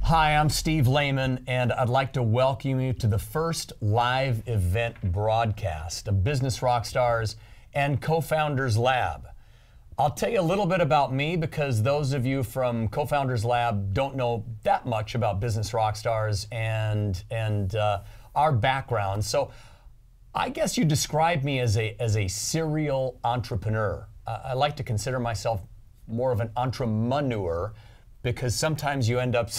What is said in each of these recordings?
Hi, I'm Steve Lehman, and I'd like to welcome you to the first live event broadcast of Business Rockstars and Co-Founders Lab. I'll tell you a little bit about me because those of you from Co-Founders Lab don't know that much about Business Rockstars and our background. So I guess you describe me as a serial entrepreneur. I like to consider myself more of an entrepreneur because sometimes you end up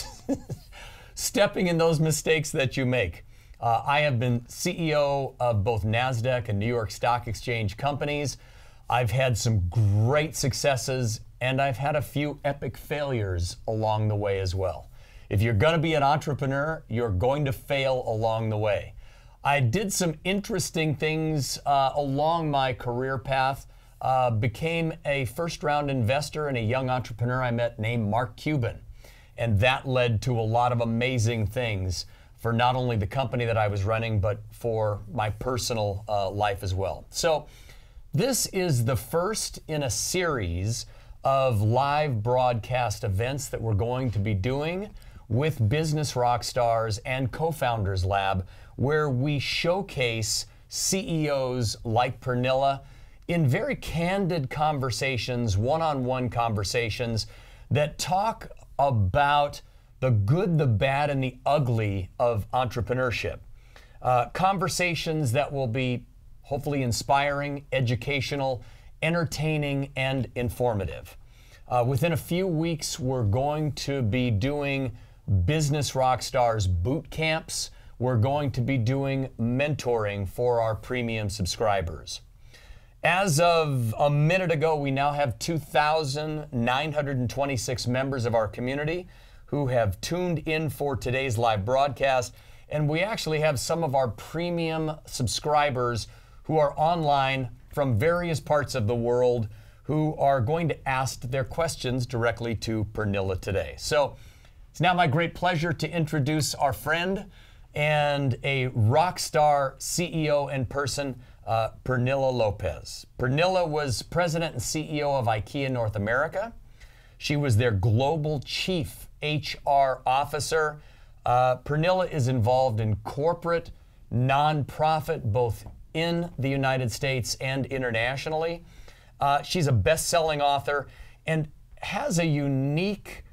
stepping in those mistakes that you make. I have been CEO of both NASDAQ and New York Stock Exchange companies. I've had some great successes, and I've had a few epic failures along the way as well. If you're going to be an entrepreneur, you're going to fail along the way. I did some interesting things along my career path. Became a first-round investor in a young entrepreneur I met named Mark Cuban. And that led to a lot of amazing things for not only the company that I was running, but for my personal life as well. So this is the first in a series of live broadcast events that we're going to be doing with Business Rockstars and Co-Founders Lab, where we showcase CEOs like Pernille in very candid conversations, one-on-one conversations that talk about the good, the bad, and the ugly of entrepreneurship. Conversations that will be hopefully inspiring, educational, entertaining, and informative. Within a few weeks, we're going to be doing Business Rockstars boot camps. We're going to be doing mentoring for our premium subscribers. As of a minute ago, we now have 2,926 members of our community who have tuned in for today's live broadcast. And we actually have some of our premium subscribers who are online from various parts of the world who are going to ask their questions directly to Pernille today. So it's now my great pleasure to introduce our friend and a rock star CEO in person, Pernille Lopez. Pernille was president and CEO of IKEA North America. She was their global chief HR officer. Pernille is involved in corporate, nonprofit, both in the United States and internationally. She's a best-selling author and has a unique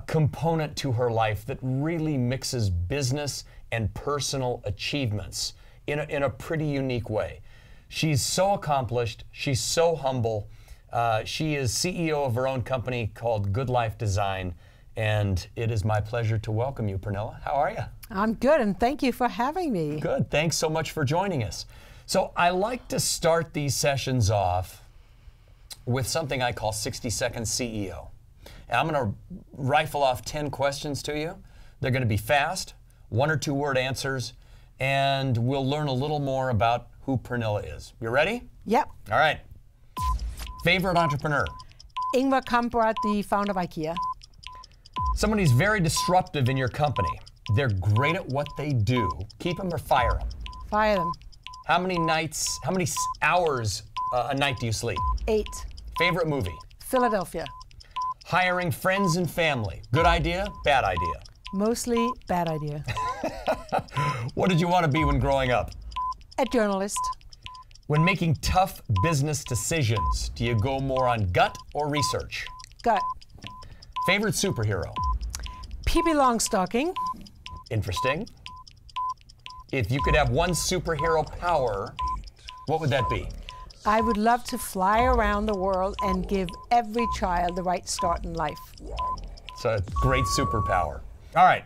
component to her life that really mixes business and personal achievements in a pretty unique way. She's so accomplished, she's so humble. She is CEO of her own company called Good Life Design, and it is my pleasure to welcome you, Pernille. How are you? I'm good, and thank you for having me. Good, thanks so much for joining us. So I like to start these sessions off with something I call 60-second CEO. And I'm going to rifle off 10 questions to you. They're going to be fast, 1 or 2 word answers, and we'll learn a little more about who Pernille is. You ready? Yep. All right. Favorite entrepreneur? Ingvar Kamprad, the founder of IKEA. Someone who's very disruptive in your company. They're great at what they do. Keep them or fire them? Fire them. How many hours a night do you sleep? 8. Favorite movie? Philadelphia. Hiring friends and family. Good idea, bad idea? Mostly bad idea. What did you want to be when growing up? A journalist. When making tough business decisions, do you go more on gut or research? Gut. Favorite superhero? Pippi Longstocking. Interesting. If you could have one superhero power, what would that be? I would love to fly around the world and give every child the right start in life. It's a great superpower. All right.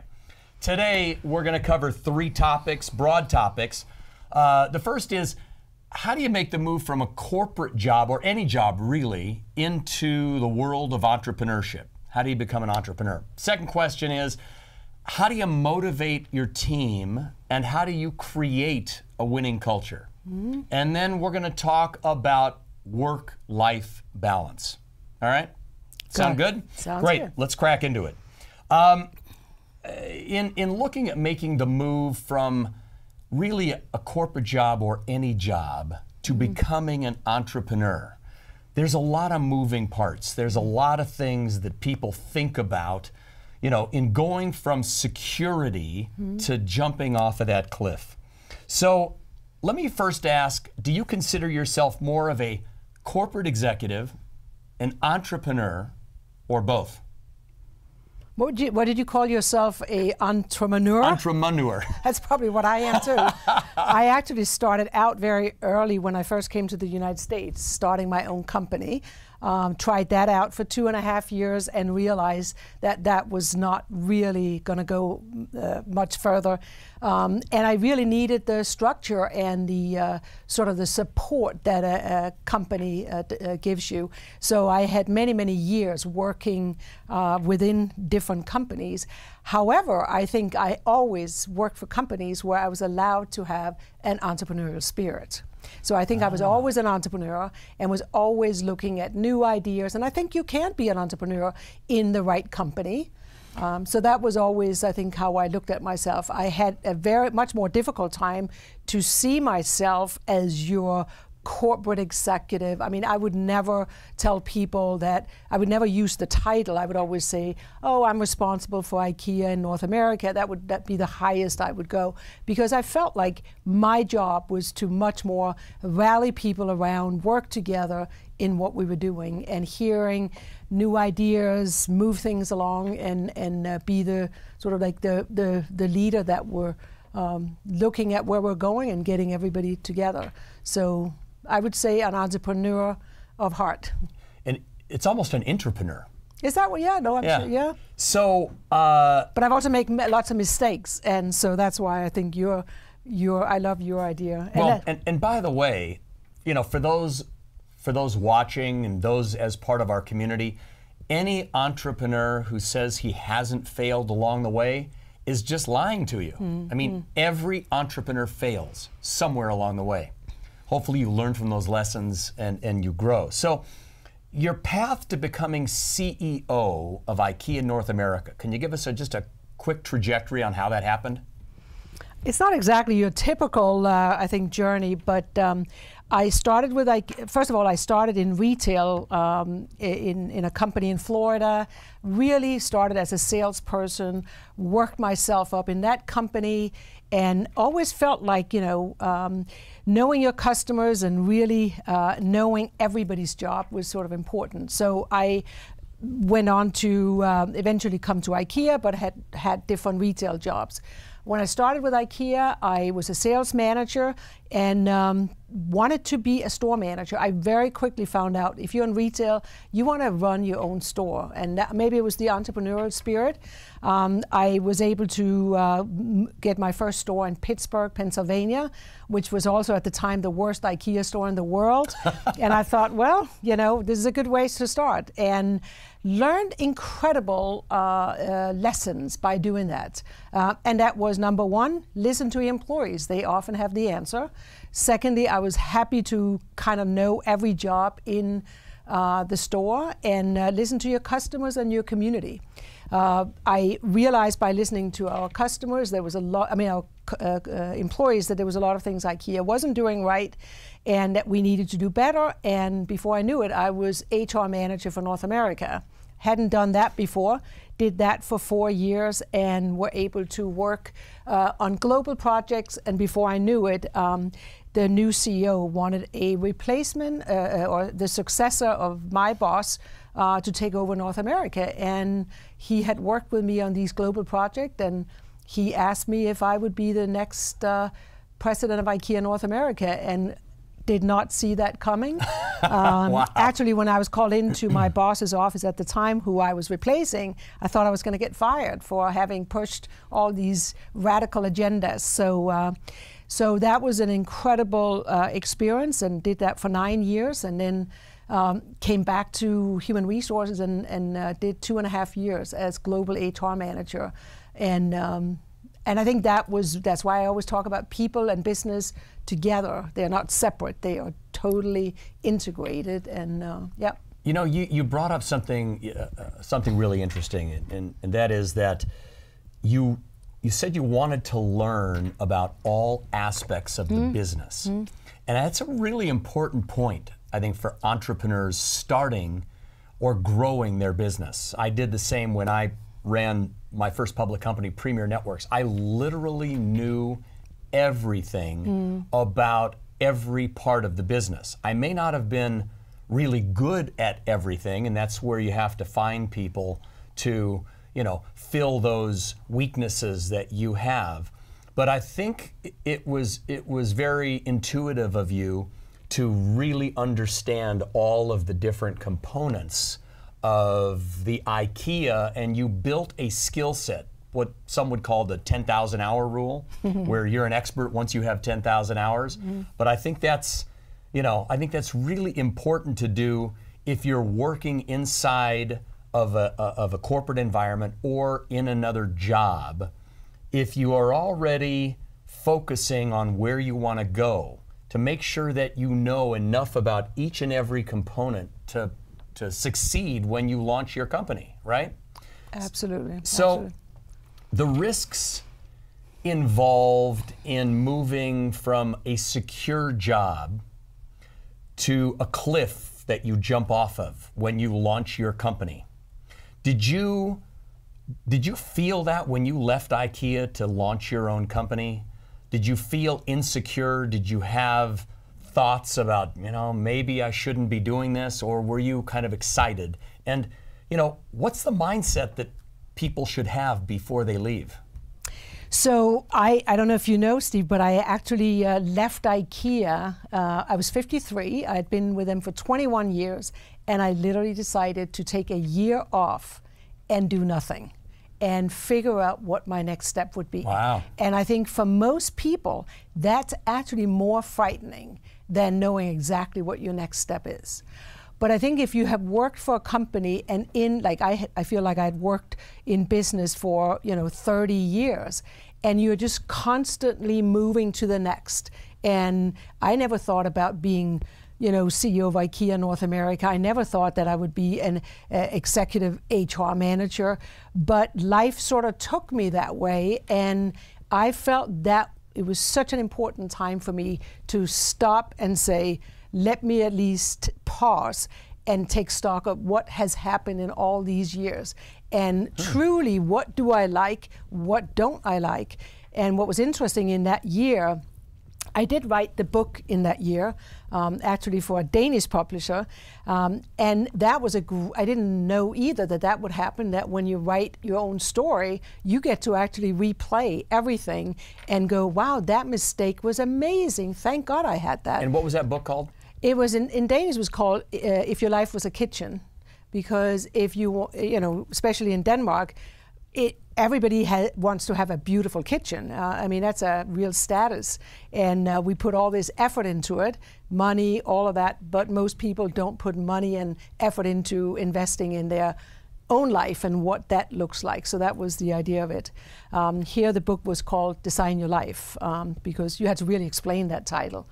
Today, we're going to cover 3 topics, broad topics. The first is, how do you make the move from a corporate job, or any job really, into the world of entrepreneurship? How do you become an entrepreneur? Second question is, how do you motivate your team, and how do you create a winning culture? Mm-hmm. And then we're going to talk about work-life balance. All right? Sound good? Sounds great. Good. Let's crack into it. In looking at making the move from really a corporate job or any job to becoming an entrepreneur, there's a lot of moving parts. There's a lot of things that people think about in going from security to jumping off of that cliff. So let me first ask, do you consider yourself more of a corporate executive, an entrepreneur, or both? What did you call yourself? A entrepreneur? Entrepreneur. That's probably what I am too. I actually started out very early when I first came to the United States, starting my own company. Tried that out for 2.5 years and realized that that was not really going to go much further. And I really needed the structure and the sort of the support that a company gives you. So I had many, many years working within different companies. However, I think I always worked for companies where I was allowed to have an entrepreneurial spirit. So I think I was always an entrepreneur and was always looking at new ideas. And I think you can be an entrepreneur in the right company. So that was always, I think, how I looked at myself. I had a very much more difficult time to see myself as your corporate executive. I mean, I would never tell people that, I would never use the title. I would always say, oh, I'm responsible for IKEA in North America. That would be the highest I would go, because I felt like my job was to much more rally people around, work together in what we were doing, and hearing new ideas, move things along, and be the sort of like the leader that were looking at where we're going and getting everybody together. So I would say an entrepreneur of heart. And it's almost an entrepreneur. Is that what? Yeah, no, I'm sure, yeah. So, but I've also made lots of mistakes, and so that's why I think I love your idea. Well, and by the way, for those watching and those as part of our community, any entrepreneur who says he hasn't failed along the way is just lying to you. I mean, every entrepreneur fails somewhere along the way. Hopefully you learn from those lessons and you grow. So your path to becoming CEO of IKEA North America, can you give us just a quick trajectory on how that happened? It's not exactly your typical, I think, journey, but I started with, first of all, I started in retail in a company in Florida, really started as a salesperson, worked myself up in that company, and always felt like, knowing your customers and really knowing everybody's job was sort of important. So I went on to eventually come to IKEA, but had different retail jobs. When I started with IKEA, I was a sales manager and wanted to be a store manager. I very quickly found out if you're in retail, you want to run your own store. And maybe it was the entrepreneurial spirit. I was able to get my first store in Pittsburgh, Pennsylvania, which was also at the time the worst IKEA store in the world. And I thought, well, this is a good way to start. And learned incredible lessons by doing that. And that was, number one, listen to your employees. They often have the answer. Secondly, I was happy to kind of know every job in the store and listen to your customers and your community. I realized by listening to our customers, there was a lot, our employees, that there was a lot of things IKEA wasn't doing right and that we needed to do better. And before I knew it, I was HR manager for North America. Hadn't done that before, did that for 4 years and were able to work on global projects. And before I knew it, the new CEO wanted a replacement or the successor of my boss to take over North America. And he had worked with me on these global projects, and he asked me if I would be the next president of IKEA North America, and did not see that coming. Wow. Actually, when I was called into my boss's office at the time, who I was replacing, I thought I was going to get fired for having pushed all these radical agendas. So that was an incredible experience, and did that for 9 years, and then came back to human resources and did 2.5 years as global HR manager. And I think that's why I always talk about people and business together. They're not separate. They are totally integrated. And yeah. You brought up something really interesting, and that is that you said you wanted to learn about all aspects of the business. And that's a really important point, I think, for entrepreneurs starting or growing their business. I did the same when I ran my first public company, Premier Networks, I literally knew everything about every part of the business. I may not have been really good at everything, and that's where you have to find people to, fill those weaknesses that you have. But I think it was very intuitive of you to really understand all of the different components of the IKEA, and you built a skill set, what some would call the 10,000 hour rule, where you're an expert once you have 10,000 hours. But I think that's, really important to do if you're working inside of a corporate environment or in another job. If you are already focusing on where you want to go, to make sure that you know enough about each and every component to succeed when you launch your company, right? Absolutely. So absolutely. The risks involved in moving from a secure job to a cliff that you jump off of when you launch your company. Did you feel that when you left IKEA to launch your own company? Did you feel insecure? Did you have thoughts about, maybe I shouldn't be doing this? Or were you kind of excited? And, what's the mindset that people should have before they leave? So I don't know if you know, Steve, but I actually left IKEA. I was 53. I had been with them for 21 years, and I literally decided to take a year off and do nothing and figure out what my next step would be. Wow. And I think for most people, that's actually more frightening than knowing exactly what your next step is. But I think if you have worked for a company and I feel like I'd worked in business for 30 years, and you're just constantly moving to the next. And I never thought about being CEO of IKEA North America. I never thought that I would be an executive HR manager, but life sort of took me that way, and I felt that it was such an important time for me to stop and say, let me at least pause and take stock of what has happened in all these years. And truly, what do I like? What don't I like? And what was interesting in that year, I did write the book in that year, actually for a Danish publisher, and that was I didn't know either that would happen, that when you write your own story, you get to actually replay everything and go, wow, that mistake was amazing. Thank God I had that. And what was that book called? It was, in Danish, it was called If Your Life Was a Kitchen, because if you, especially in Denmark, everybody wants to have a beautiful kitchen. That's a real status. And we put all this effort into it, money, all of that, but most people don't put money and effort into investing in their own life and what that looks like. So that was the idea of it. Here the book was called Design Your Life, because you had to really explain that title.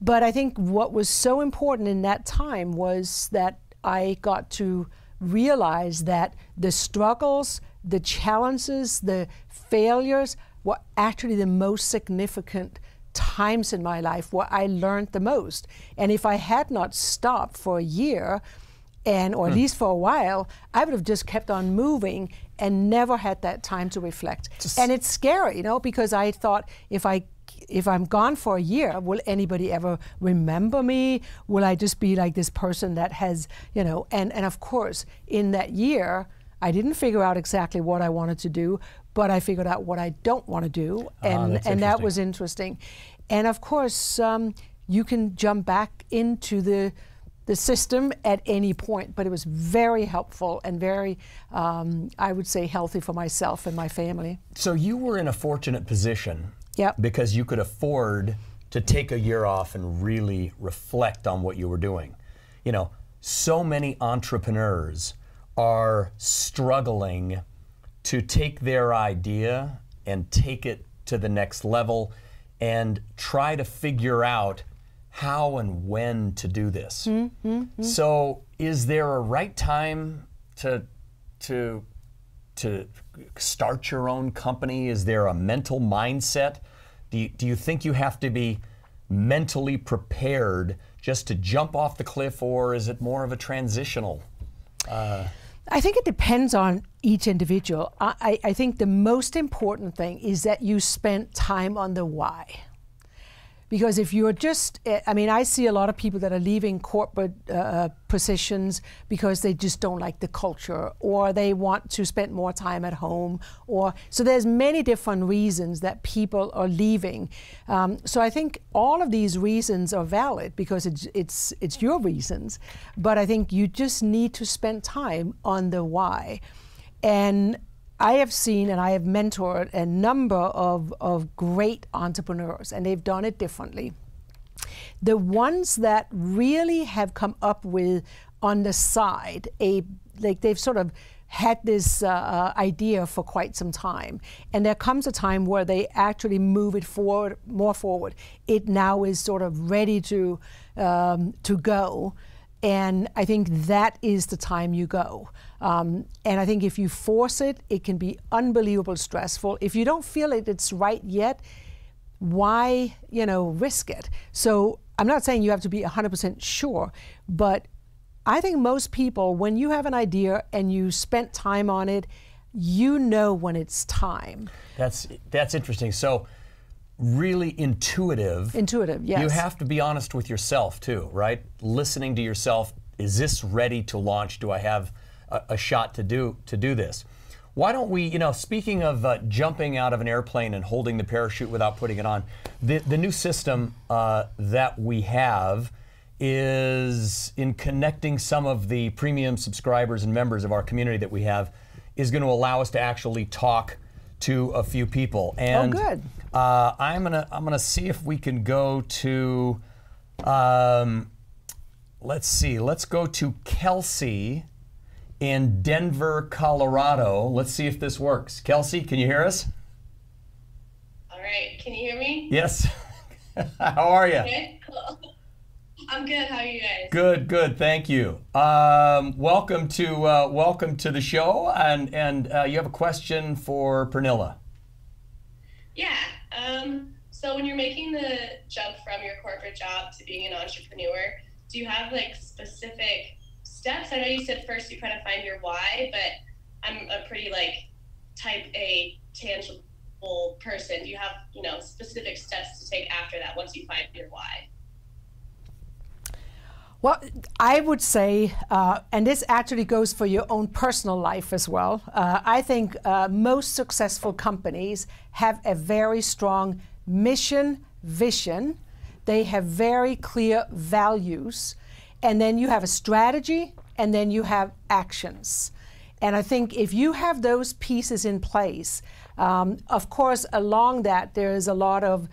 But I think what was so important in that time was that I got to realize that the struggles, the challenges, the failures were actually the most significant times in my life where I learned the most. And if I had not stopped for a year, or at least for a while, I would have just kept on moving and never had that time to reflect. And it's scary, because I thought if I'm gone for a year, will anybody ever remember me? Will I just be like this person that has, and of course, in that year, I didn't figure out exactly what I wanted to do, but I figured out what I don't want to do, and that was interesting. And of course, you can jump back into the system at any point, but it was very helpful and very, I would say, healthy for myself and my family. So you were in a fortunate position. Yep. Because you could afford to take a year off and really reflect on what you were doing. So many entrepreneurs are struggling to take their idea and take it to the next level and try to figure out how and when to do this. So is there a right time to start your own company? Is there a mental mindset? Do you think you have to be mentally prepared just to jump off the cliff, or is it more of a transitional? I think it depends on each individual. I think the most important thing is that you spend time on the why. Because if you're just, I mean, I see a lot of people that are leaving corporate positions because they just don't like the culture, or they want to spend more time at home, or so there's many different reasons that people are leaving. So I think all of these reasons are valid because it's your reasons, but I think you just need to spend time on the why. And I have seen and I have mentored a number of great entrepreneurs, and they've done it differently. The ones that really have come up with on the side, like they've sort of had this idea for quite some time, and there comes a time where they actually move it forward, more forward. It now is sort of ready to go. And I think that is the time you go. And I think if you force it, it can be unbelievably stressful. If you don't feel it's right yet, why, risk it? So I'm not saying you have to be 100% sure, but I think most people, when you have an idea and you spent time on it, you know when it's time. That's interesting. So really intuitive. Intuitive, yes. You have to be honest with yourself too, right? Listening to yourself, is this ready to launch? Do I have a shot to do this? Why don't we, speaking of jumping out of an airplane and holding the parachute without putting it on, the new system that we have is in connecting some of the premium subscribers and members of our community that we have is going to allow us to actually talk to a few people. And good. I'm gonna see if we can go to let's go to Kelsey in Denver, Colorado. Let's see if this works. Kelsey, can you hear us? All right, can you hear me? Yes. How are you? Okay, cool. I'm good. How are you guys? Good. Thank you. Welcome to the show, and you have a question for Pernille. Yeah. So when you're making the jump from your corporate job to being an entrepreneur, do you have specific steps? I know you said first you kind of find your why, but I'm a pretty type A tangible person. Do you have specific steps to take after that once you find your why? Well, I would say, and this actually goes for your own personal life as well, I think most successful companies have a very strong mission, vision. They have very clear values. And then you have a strategy, and then you have actions. And I think if you have those pieces in place, of course, along that, there is a lot of,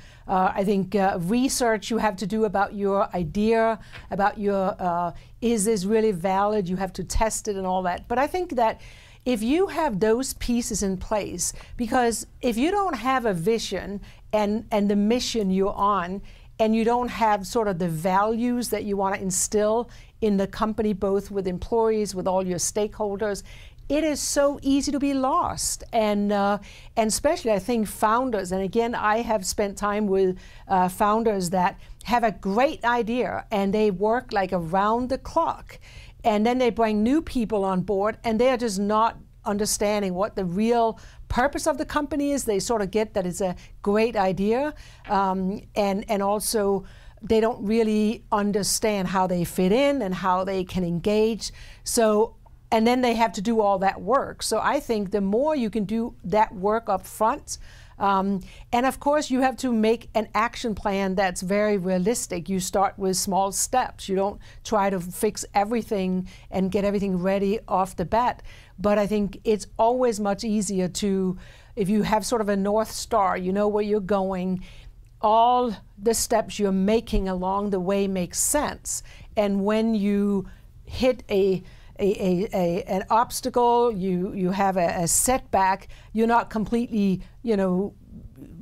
research you have to do about your idea, about your, is this really valid? You have to test it and all that. But I think that if you have those pieces in place, because if you don't have a vision and the mission you're on, and you don't have sort of the values that you want to instill in the company, both with employees, with all your stakeholders, it is so easy to be lost. And especially, I think, founders, and again, I have spent time with founders that have a great idea, and they work around the clock. And then they bring new people on board, and they are just not understanding what the real purpose of the company is. They sort of get that it's a great idea, and also they don't really understand how they fit in and how they can engage. So, and then they have to do all that work. So I think the more you can do that work up front, and of course you have to make an action plan that's very realistic. You start with small steps. You don't try to fix everything and get everything ready off the bat. But I think it's always much easier to, if you have sort of a North Star, you know where you're going, all the steps you're making along the way make sense. And when you hit an obstacle, you have a setback, you're not completely,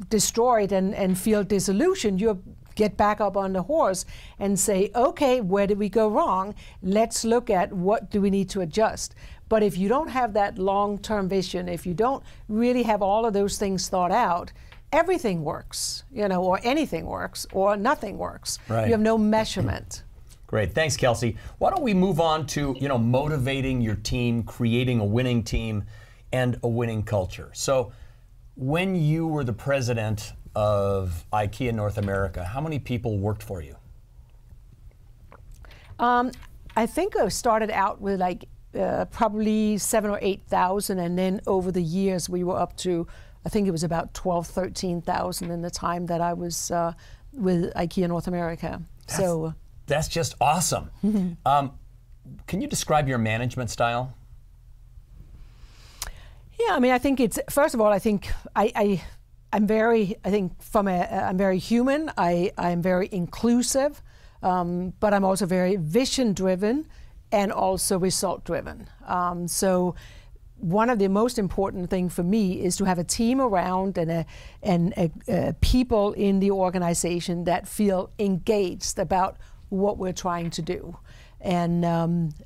destroyed and feel disillusioned. You get back up on the horse and say, okay, where did we go wrong? Let's look at what do we need to adjust. But if you don't have that long-term vision, if you don't really have all of those things thought out, everything works, or anything works, or nothing works. Right. You have no measurement. Great, thanks, Kelsey. Why don't we move on to motivating your team, creating a winning team, and a winning culture. So, when you were the president of IKEA North America, how many people worked for you? I think I started out with probably 7,000 or 8,000, and then over the years we were up to, I think it was about 12,000, 13,000 in the time that I was with IKEA North America. That's just awesome. Can you describe your management style? Yeah, I mean, I think it's, first of all, I think I'm very human. I'm very inclusive, but I'm also very vision-driven and also result-driven. So one of the most important things for me is to have a team around and people in the organization that feel engaged about what we're trying to do. And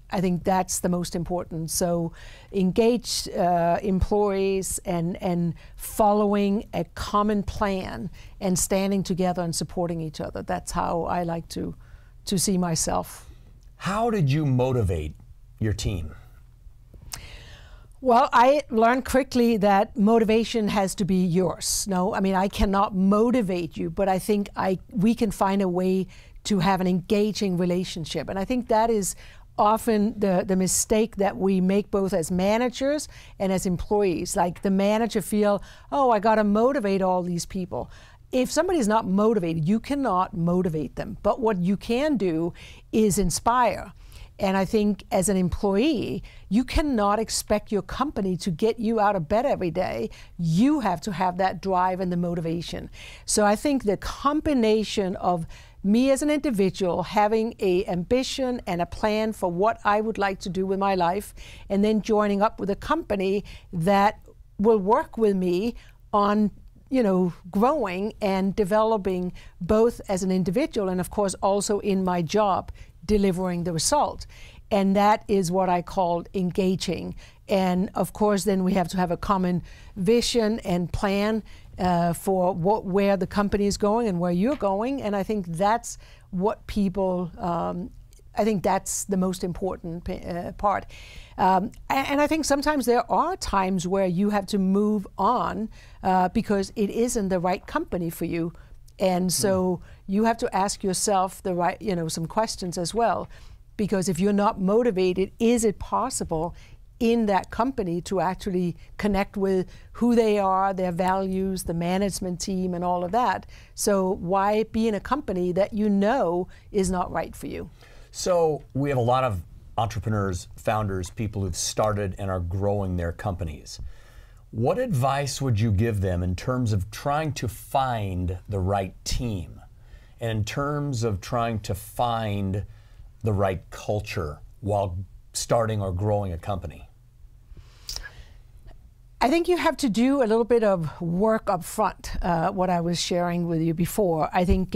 I think that's the most important. So engage employees and following a common plan and standing together and supporting each other. That's how I like to see myself. How did you motivate your team? Well, I learned quickly that motivation has to be yours. No, I mean, I cannot motivate you, but I think we can find a way to have an engaging relationship. And I think that is often the mistake that we make both as managers and as employees. Like the manager feel, oh, I got to motivate all these people. If somebody's not motivated, you cannot motivate them. But what you can do is inspire. And I think as an employee, you cannot expect your company to get you out of bed every day. You have to have that drive and the motivation. So I think the combination of me as an individual having an ambition and a plan for what I would like to do with my life, and then joining up with a company that will work with me on growing and developing both as an individual and of course also in my job, delivering the result. And that is what I call engaging. And of course then we have to have a common vision and plan for where the company is going and where you're going. And I think that's what people, I think that's the most important part. And I think sometimes there are times where you have to move on because it isn't the right company for you. And so you have to ask yourself the right, some questions as well. Because if you're not motivated, is it possible in that company to actually connect with who they are, their values, the management team, and all of that? So why be in a company that is not right for you? So we have a lot of entrepreneurs, founders, people who've started and are growing their companies. What advice would you give them in terms of trying to find the right team and in terms of trying to find the right culture while starting or growing a company? I think you have to do a little bit of work up front, what I was sharing with you before. I think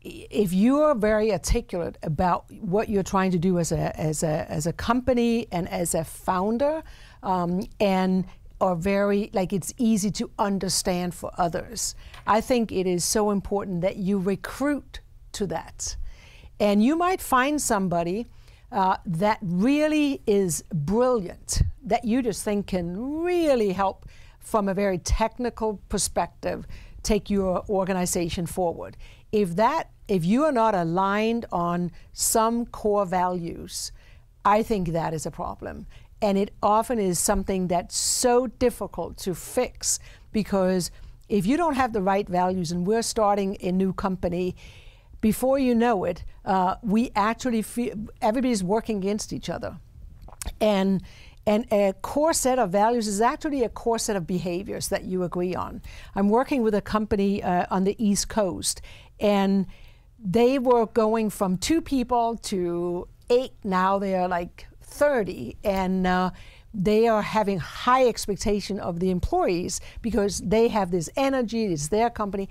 if you are very articulate about what you're trying to do as a company and as a founder, and are very, it's easy to understand for others, I think it is so important that you recruit to that. And you might find somebody that really is brilliant, that you just think can really help from a very technical perspective take your organization forward. If you are not aligned on some core values, I think that is a problem. And it often is something that's so difficult to fix, because if you don't have the right values, and we're starting a new company, before you know it, we actually feel everybody's working against each other. And a core set of values is actually a core set of behaviors that you agree on. I'm working with a company on the East Coast, and they were going from 2 people to 8. Now they are like 30, and they are having high expectation of the employees because they have this energy, it's their company.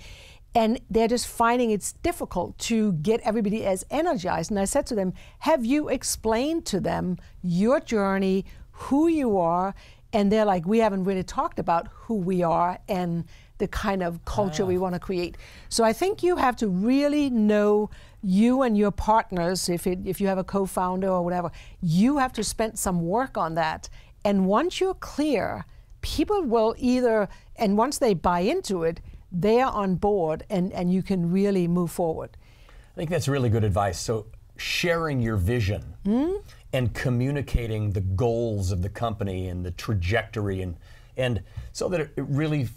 And they're just finding it's difficult to get everybody as energized. And I said to them, have you explained to them your journey, who you are, and they're like, we haven't really talked about who we are and the kind of culture we want to create. So I think you have to really know you and your partners, if you have a co-founder or whatever, you have to spend some work on that. And once you're clear, people will either, and once they buy into it, they're on board and you can really move forward. I think that's really good advice. So sharing your vision and communicating the goals of the company and the trajectory and so that it really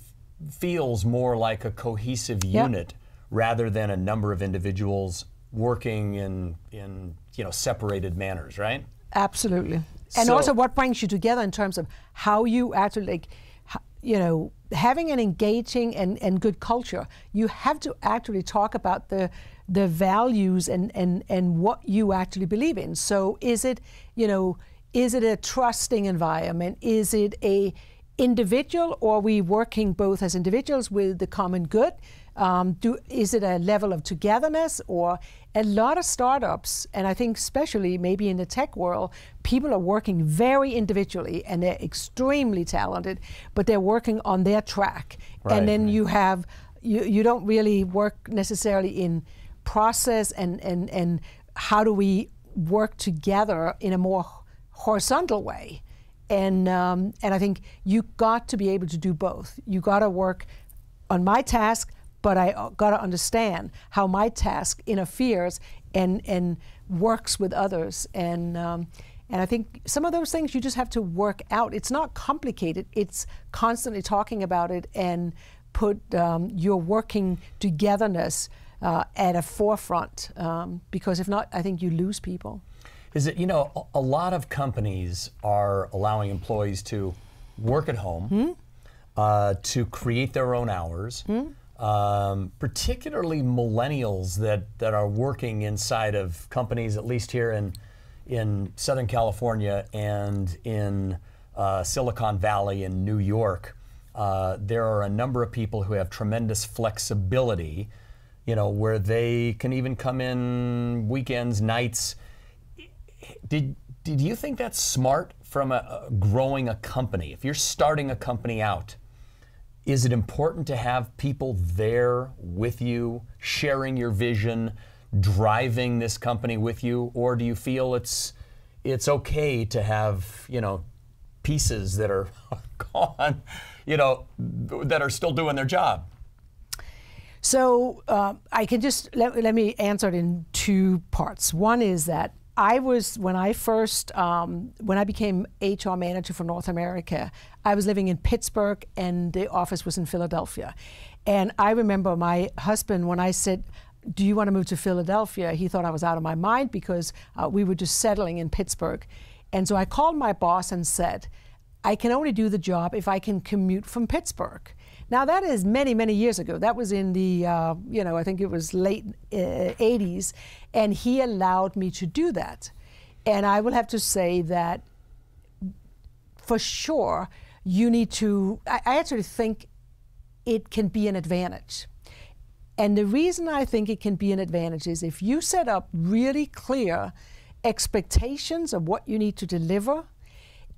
feels more like a cohesive unit rather than a number of individuals working in separated manners, right? Absolutely. And also what brings you together in terms of how you actually, having an engaging and good culture, you have to actually talk about the values and what you actually believe in. So is it a trusting environment? Is it a individual, or are we working both as individuals with the common good? Is it a level of togetherness? Or a lot of startups, and I think especially maybe in the tech world, people are working very individually and they're extremely talented, but they're working on their track. Right, and then you don't really work necessarily in process and how do we work together in a more horizontal way. And I think you got to be able to do both. You got to work on my task, but I got to understand how my task interferes and works with others. And I think some of those things you just have to work out. It's not complicated. It's constantly talking about it and put your working togetherness at a forefront. Because if not, I think you lose people. Is it, a lot of companies are allowing employees to work at home, to create their own hours, particularly millennials that are working inside of companies, at least here in Southern California and in Silicon Valley and New York. There are a number of people who have tremendous flexibility, where they can even come in weekends, nights. Did you think that's smart from growing a company? If you're starting a company out, is it important to have people there with you, sharing your vision, driving this company with you, or do you feel it's okay to have pieces that are gone, that are still doing their job? So I can just let me answer it in two parts. One is that when I became HR manager for North America, I was living in Pittsburgh and the office was in Philadelphia. And I remember my husband, when I said, do you want to move to Philadelphia? He thought I was out of my mind because we were just settling in Pittsburgh. And so I called my boss and said, I can only do the job if I can commute from Pittsburgh. Now that is many, many years ago. That was in the, I think it was late 80s, and he allowed me to do that. And I will have to say that for sure, you need to, I actually think it can be an advantage. And the reason I think it can be an advantage is if you set up really clear expectations of what you need to deliver,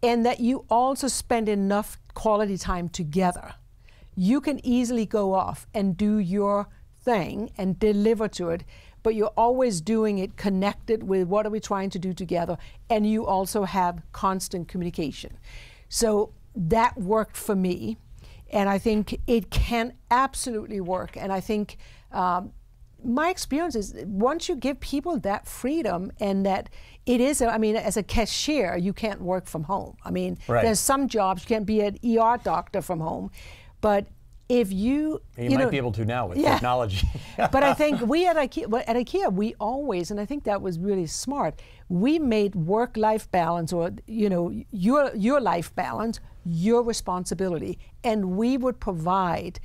and that you also spend enough quality time together, you can easily go off and do your thing and deliver to it, but you're always doing it connected with what are we trying to do together, and you also have constant communication. So that worked for me, and I think it can absolutely work. And I think my experience is once you give people that freedom and that it is, as a cashier, you can't work from home. There's some jobs, you can't be an ER doctor from home, but if you might be able to now with technology. But I think we at IKEA, we always, and I think that was really smart, we made work-life balance, or your life balance, your responsibility, and we would provide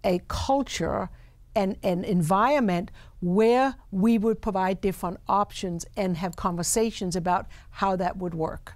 a culture and an environment where we would provide different options and have conversations about how that would work.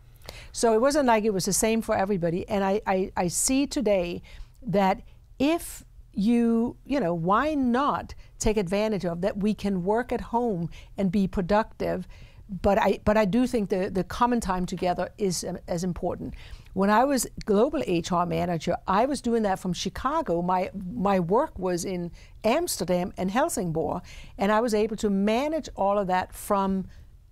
So it wasn't like it was the same for everybody. And I see today that if why not take advantage of that we can work at home and be productive, but I do think the common time together is as important. When I was global HR manager, I was doing that from Chicago. My work was in Amsterdam and Helsingborg, and I was able to manage all of that from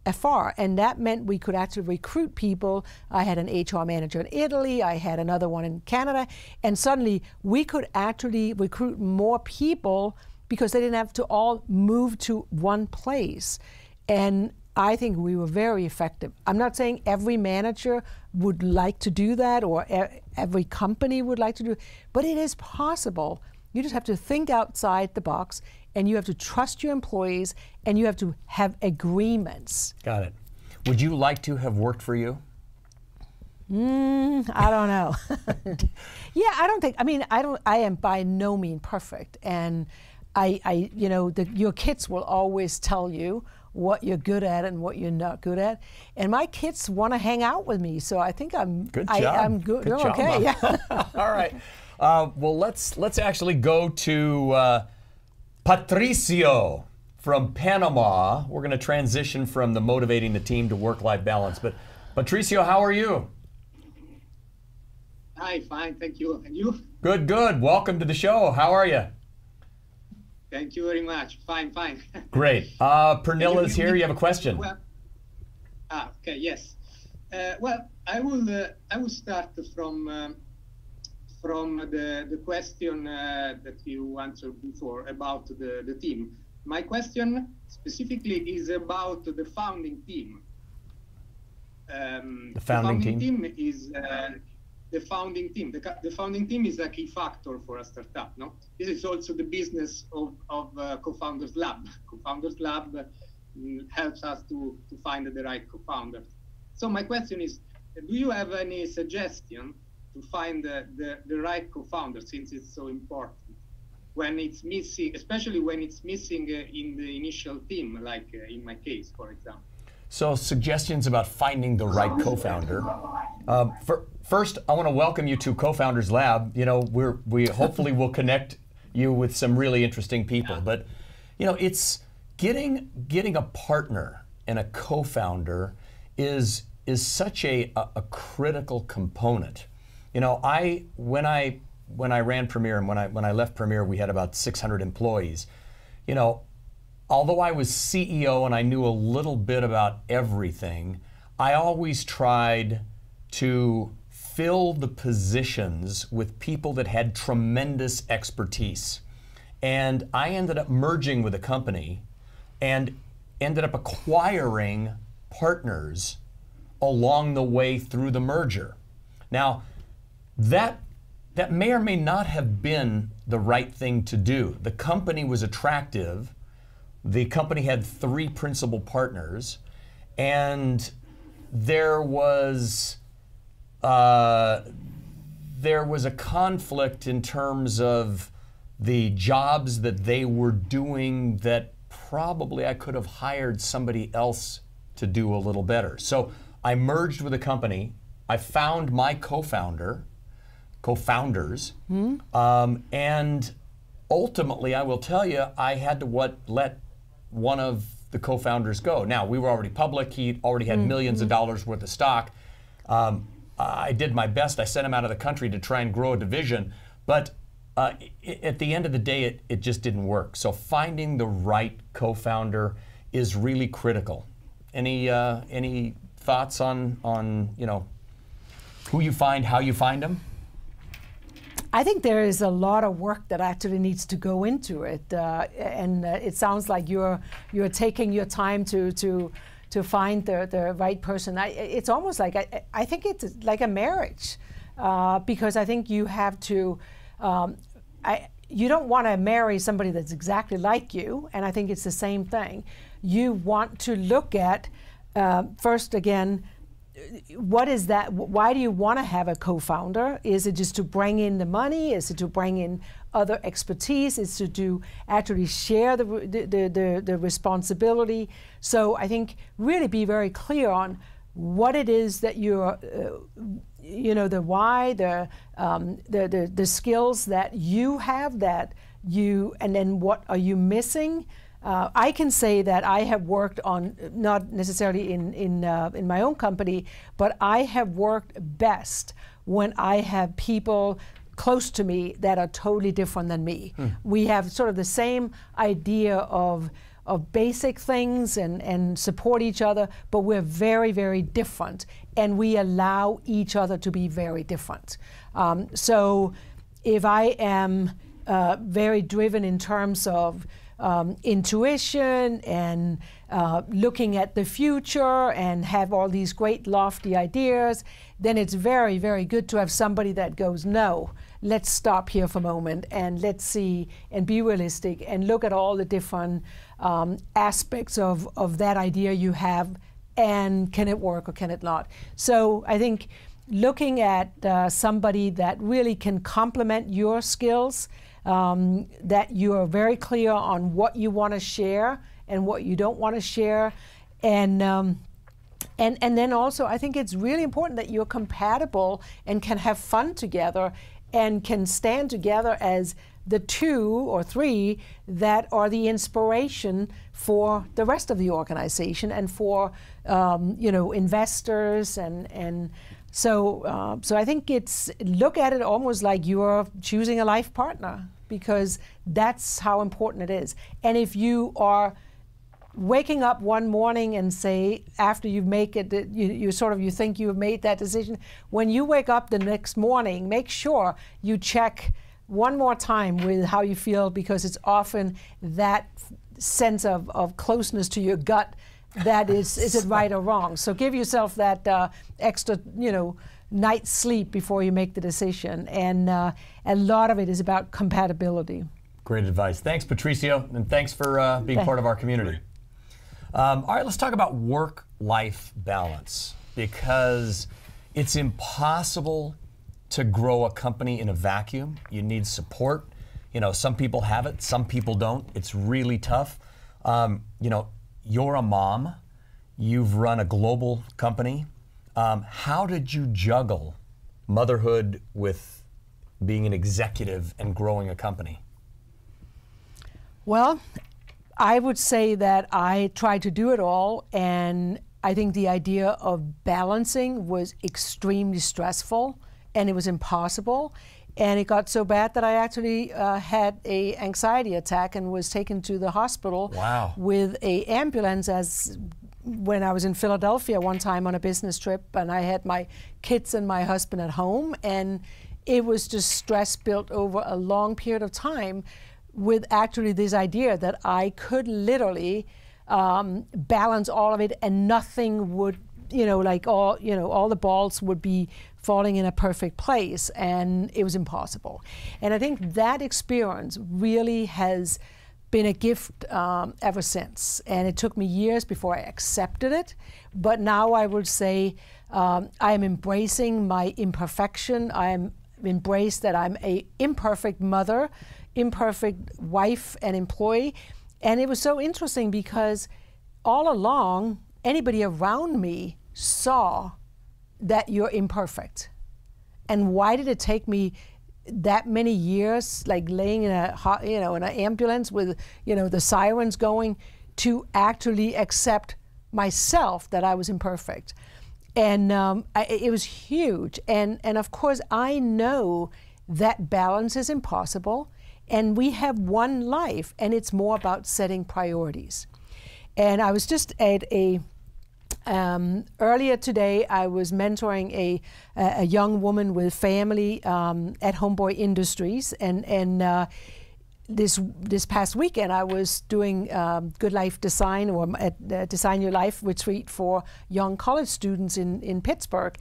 afar, and that meant we could actually recruit people. I had an HR manager in Italy, I had another one in Canada, and suddenly we could actually recruit more people because they didn't have to all move to one place. And I think we were very effective. I'm not saying every manager would like to do that or every company would like to do it, but it is possible. You just have to think outside the box, and you have to trust your employees, and you have to have agreements. Got it. Would you like to have worked for you? I don't know. Yeah, I don't think, I am by no means perfect. And your kids will always tell you what you're good at and what you're not good at. And my kids want to hang out with me, so I think I'm good job. I'm good. Good job, okay. Yeah. All right. Well, let's actually go to Patricio from Panama. We're going to transition from the motivating the team to work-life balance. But Patricio, how are you? Hi, fine, thank you. And you? Good, good. Welcome to the show. How are you? Thank you very much. Fine, fine. Great. Pernille is here. You have a question. Well, okay, yes. Well, I will start from the question that you answered before about the team. My question specifically is about the founding team. The founding team is the founding team. The founding team is a key factor for a startup. No, this is also the business of Co-Founders Lab. Co-Founders Lab helps us to find the right co-founders. So my question is, do you have any suggestion to find the right co-founder, since it's so important when it's missing, especially when it's missing in the initial team, like in my case, for example? So suggestions about finding the right co-founder. First, I want to welcome you to Co-Founders Lab. You know, we hopefully will connect you with some really interesting people. But you know, it's getting a partner and a co-founder is such a critical component. You know, when I ran Premier and when I left Premier, we had about 600 employees. You know, although I was CEO and I knew a little bit about everything, I always tried to fill the positions with people that had tremendous expertise. And I ended up merging with a company and ended up acquiring partners along the way through the merger. Now, that may or may not have been the right thing to do. The company was attractive. The company had 3 principal partners, and there was a conflict in terms of the jobs that they were doing that probably I could have hired somebody else to do a little better. So I merged with a company. I found my co-founders, and ultimately, I will tell you, I had to let one of the co-founders go. Now, we were already public. He already had millions of dollars worth of stock. I did my best. I sent him out of the country to try and grow a division, but at the end of the day, it just didn't work. So finding the right co-founder is really critical. Any thoughts on you know, who you find, how you find them? I think there is a lot of work that actually needs to go into it, and it sounds like you're taking your time to find the right person. It's almost like I think it's like a marriage, because I think you have to. You don't want to marry somebody that's exactly like you, and I think it's the same thing. You want to look at first again. What is that? Why do you want to have a co-founder? Is it just to bring in the money? Is it to bring in other expertise? Is it to actually share the responsibility? So I think really be very clear on what it is that you're, you know, the why, the skills that you have, that you, and then what are you missing? I can say that I have worked on, not necessarily in my own company, but I have worked best when I have people close to me that are totally different than me. We have sort of the same idea of basic things and support each other, but we're very, very different, and we allow each other to be very different. So if I am very driven in terms of intuition and looking at the future and have all these great lofty ideas, then it's very, very good to have somebody that goes, no, let's stop here for a moment and let's see and be realistic and look at all the different aspects of that idea you have, and can it work or can it not? So I think looking at somebody that really can complement your skills, that you are very clear on what you want to share and what you don't want to share, and then also I think it's really important that you're compatible and can have fun together and can stand together as the two or three that are the inspiration for the rest of the organization and for investors and so I think it's, look at it almost like you're choosing a life partner, because that's how important it is. And if you are waking up one morning and say, after you make it, you think you've made that decision, when you wake up the next morning, make sure you check one more time with how you feel, because it's often that sense of closeness to your gut that is it right or wrong? So give yourself that extra, night's sleep before you make the decision. And a lot of it is about compatibility. Great advice. Thanks, Patricio, and thanks for being part of our community. All right, let's talk about work-life balance, because it's impossible to grow a company in a vacuum. You need support. Some people have it, some people don't. It's really tough. You're a mom. You've run a global company. How did you juggle motherhood with being an executive and growing a company? Well, I would say that I tried to do it all, and I think the idea of balancing was extremely stressful, and it was impossible. And it got so bad that I actually had an anxiety attack and was taken to the hospital. Wow. With an ambulance when I was in Philadelphia one time on a business trip, and I had my kids and my husband at home, and it was just stress built over a long period of time, with actually this idea that I could literally balance all of it, and nothing would, all the balls would be falling in a perfect place, and it was impossible. And I think that experience really has been a gift ever since. And it took me years before I accepted it, but now I would say I am embracing my imperfection. I am embraced that I'm an imperfect mother, imperfect wife and employee. And it was so interesting because all along, anybody around me saw that you're imperfect. And why did it take me that many years, like laying in an ambulance with, the sirens going, to actually accept myself that I was imperfect? And it was huge. And of course, I know that balance is impossible, and we have one life, and it's more about setting priorities. And I was just at earlier today, I was mentoring a young woman with family at Homeboy Industries, and this past weekend I was doing Good Life Design, or Design Your Life retreat for young college students in Pittsburgh.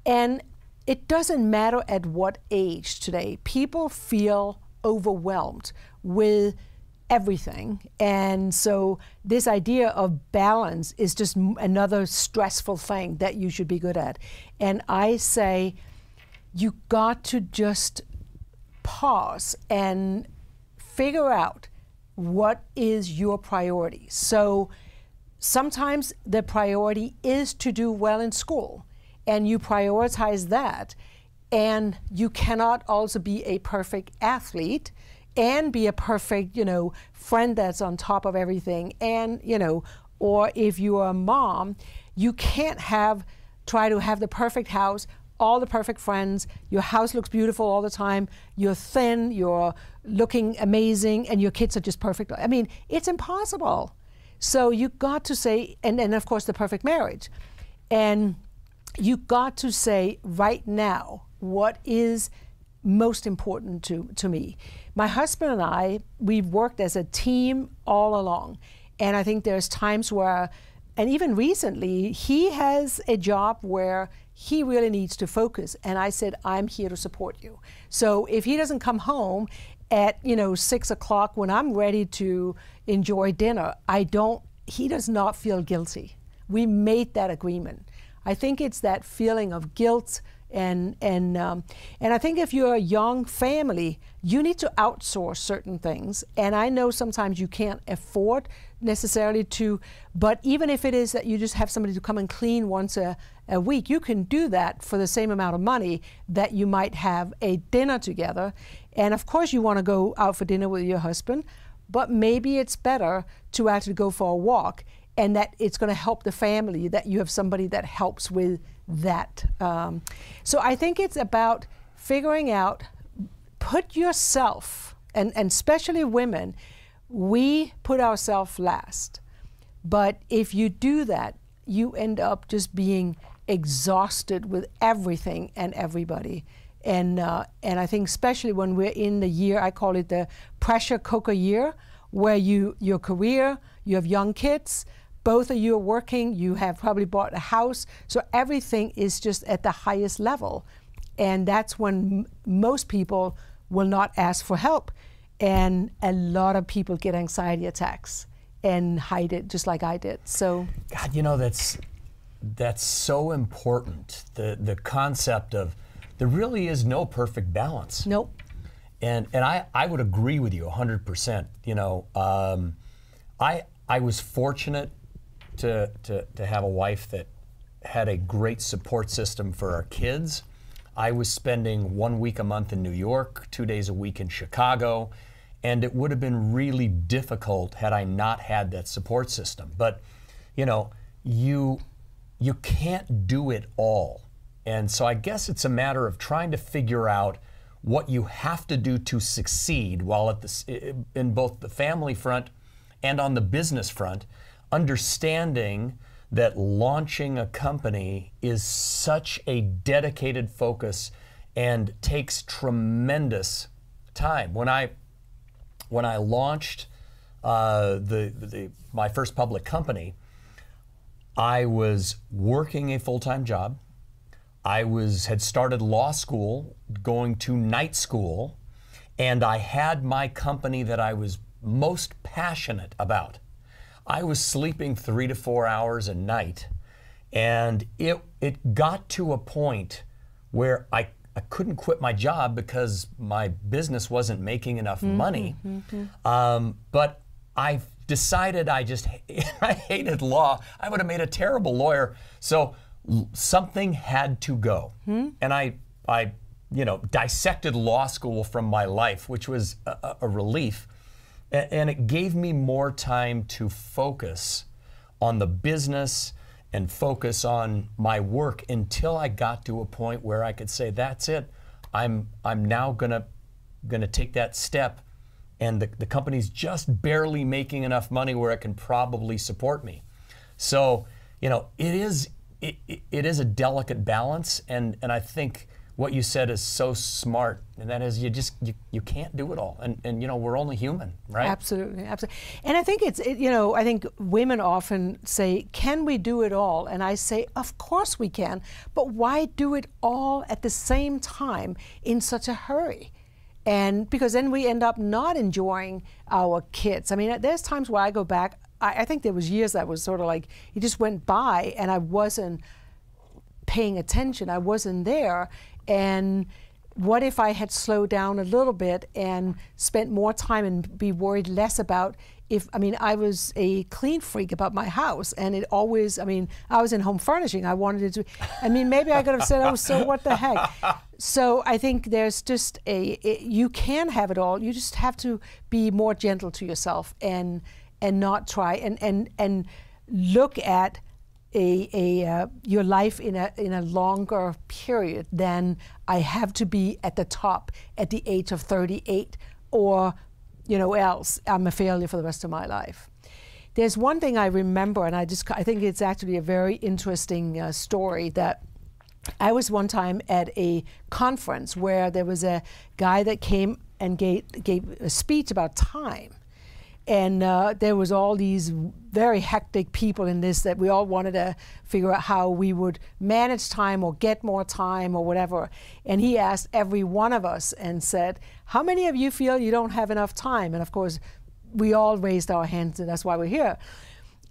And it doesn't matter at what age today, people feel overwhelmed with everything. And so this idea of balance is just another stressful thing that you should be good at. And I say, you got to just pause and figure out what is your priority. So sometimes the priority is to do well in school, and you prioritize that. And you cannot also be a perfect athlete and be a perfect, friend that's on top of everything. And, or if you're a mom, you can't try to have the perfect house, all the perfect friends, your house looks beautiful all the time, you're thin, you're looking amazing, and your kids are just perfect. I mean, it's impossible. So you got to say, and of course the perfect marriage. And you got to say right now, what is most important to me. My husband and I, we've worked as a team all along. And I think there's times where, and even recently, he has a job where he really needs to focus. And I said, I'm here to support you. So if he doesn't come home at 6 o'clock when I'm ready to enjoy dinner, he does not feel guilty. We made that agreement. I think it's that feeling of guilt, and I think if you're a young family, you need to outsource certain things. And I know sometimes you can't afford necessarily to, but even if it is that you just have somebody to come and clean once a week, you can do that for the same amount of money that you might have a dinner together. And of course you want to go out for dinner with your husband, but maybe it's better to actually go for a walk, and that it's going to help the family, that you have somebody that helps with that. So I think it's about figuring out, put yourself, and especially women, we put ourselves last. But if you do that, you end up just being exhausted with everything and everybody. And I think especially when we're in the year, I call it the pressure cooker year, where your career, you have young kids, both of you are working, you have probably bought a house, so everything is just at the highest level. And that's when most people will not ask for help. And a lot of people get anxiety attacks and hide it, just like I did. So, God, that's so important. The concept of there really is no perfect balance. Nope. And I would agree with you 100%. I was fortunate to have a wife that had a great support system for our kids. I was spending 1 week a month in New York, 2 days a week in Chicago, and it would have been really difficult had I not had that support system. But you can't do it all. And so I guess it's a matter of trying to figure out what you have to do to succeed while in both the family front and on the business front, understanding that launching a company is such a dedicated focus and takes tremendous time. When I launched my first public company, I was working a full-time job. I had started law school, going to night school, and I had my company that I was most passionate about. I was sleeping 3 to 4 hours a night, and it got to a point where I couldn't quit my job because my business wasn't making enough money. But I decided I hated law. I would have made a terrible lawyer. So something had to go. And I dissected law school from my life, which was a relief. And it gave me more time to focus on the business and focus on my work until I got to a point where I could say, that's it. I'm now gonna take that step, and the company's just barely making enough money where it can probably support me. So, it is a delicate balance, and I think what you said is so smart, and that is you can't do it all, and we're only human, right? Absolutely. And I think I think women often say, can we do it all? And I say, of course we can, but why do it all at the same time in such a hurry? And because then we end up not enjoying our kids. I mean, there's times where I go back, I think there was years that was sort of like, it just went by and I wasn't paying attention, I wasn't there. And what if I had slowed down a little bit and spent more time and be worried less about I was a clean freak about my house, and it always, I was in home furnishing. I wanted it to, maybe I could have said, oh, so what the heck? So I think there's just you can have it all. You just have to be more gentle to yourself and not try and look at your life in a longer period than I have to be at the top at the age of 38 or else I'm a failure for the rest of my life. There's one thing I remember, and I think it's actually a very interesting story, that I was one time at a conference where there was a guy that came and gave a speech about time. And there was all these very hectic people in this that we all wanted to figure out how we would manage time or get more time or whatever. And he asked every one of us and said, how many of you feel you don't have enough time? And of course, we all raised our hands, and that's why we're here.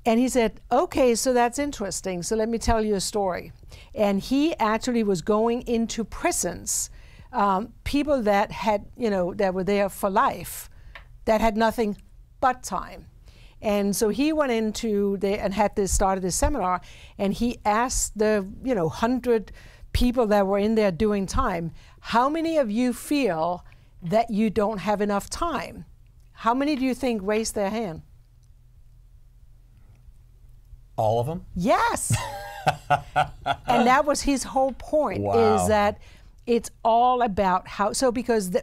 And he said, okay, so that's interesting. So let me tell you a story. And he actually was going into prisons, people that had, that were there for life, that had nothing but time. And so he went into started this seminar, and he asked the 100 people that were in there doing time, how many of you feel that you don't have enough time? How many do you think raised their hand? All of them? Yes. And that was his whole point. Wow. Is that it's all about how, so because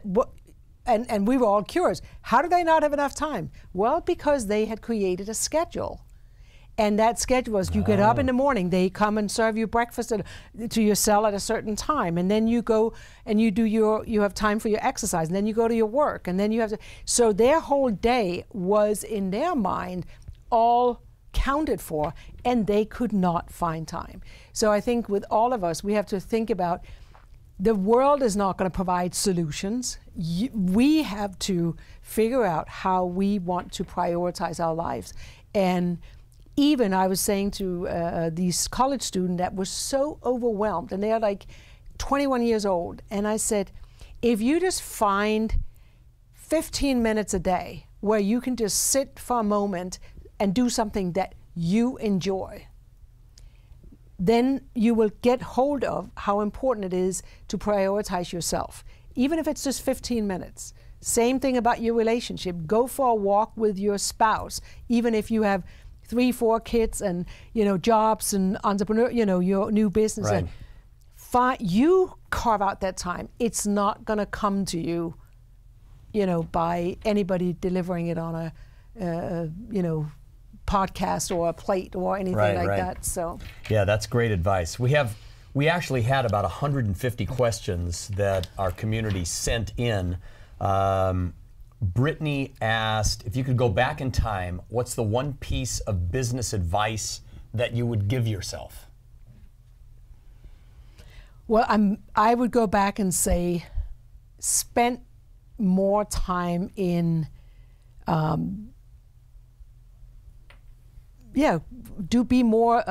and we were all curious. How do they not have enough time? Well, because they had created a schedule. And that schedule was you get up in the morning, they come and serve you breakfast to your cell at a certain time. And then you go and you have time for your exercise. And then you go to your work. And then you have to. So their whole day was, in their mind, all counted for. And they could not find time. So I think with all of us, we have to think about, the world is not going to provide solutions. We have to figure out how we want to prioritize our lives. And even I was saying to these college students that were so overwhelmed, and they're like 21 years old, and I said, if you just find 15 minutes a day where you can just sit for a moment and do something that you enjoy, then you will get hold of how important it is to prioritize yourself, even if it's just 15 minutes. Same thing about your relationship. Go for a walk with your spouse, even if you have 3, 4 kids and jobs and entrepreneur, your new business. Right. You carve out that time. It's not going to come to you, by anybody delivering it on a podcast or a plate or anything like that. So yeah, that's great advice. We actually had about 150 questions that our community sent in. Brittany asked, if you could go back in time, what's the one piece of business advice that you would give yourself? Well, I would go back and say, spend more time in be more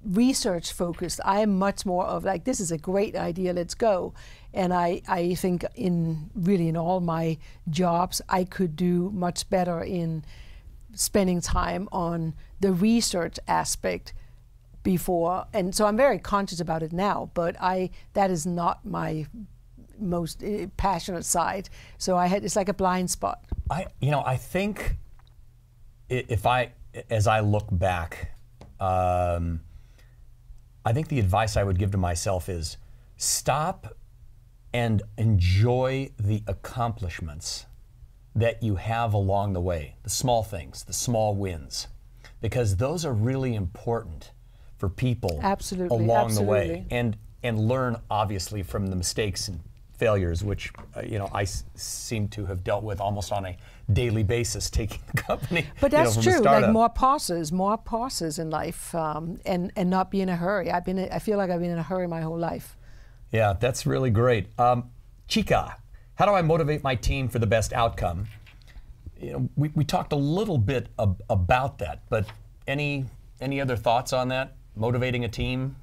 research focused. I am much more of like, this is a great idea, let's go. And I think in all my jobs, I could do much better in spending time on the research aspect before. And so I'm very conscious about it now, but that is not my most passionate side. So it's like a blind spot. I think as I look back, I think the advice I would give to myself is stop and enjoy the accomplishments that you have along the way, the small things, the small wins, because those are really important for people along the way, and learn obviously from the mistakes and failures, which I seem to have dealt with almost on a daily basis, taking the company. But that's from true. the startup. Like more pauses in life, and not be in a hurry. I feel like I've been in a hurry my whole life. Yeah, that's really great. Chica, how do I motivate my team for the best outcome? We talked a little bit about that, but any other thoughts on that? Motivating a team?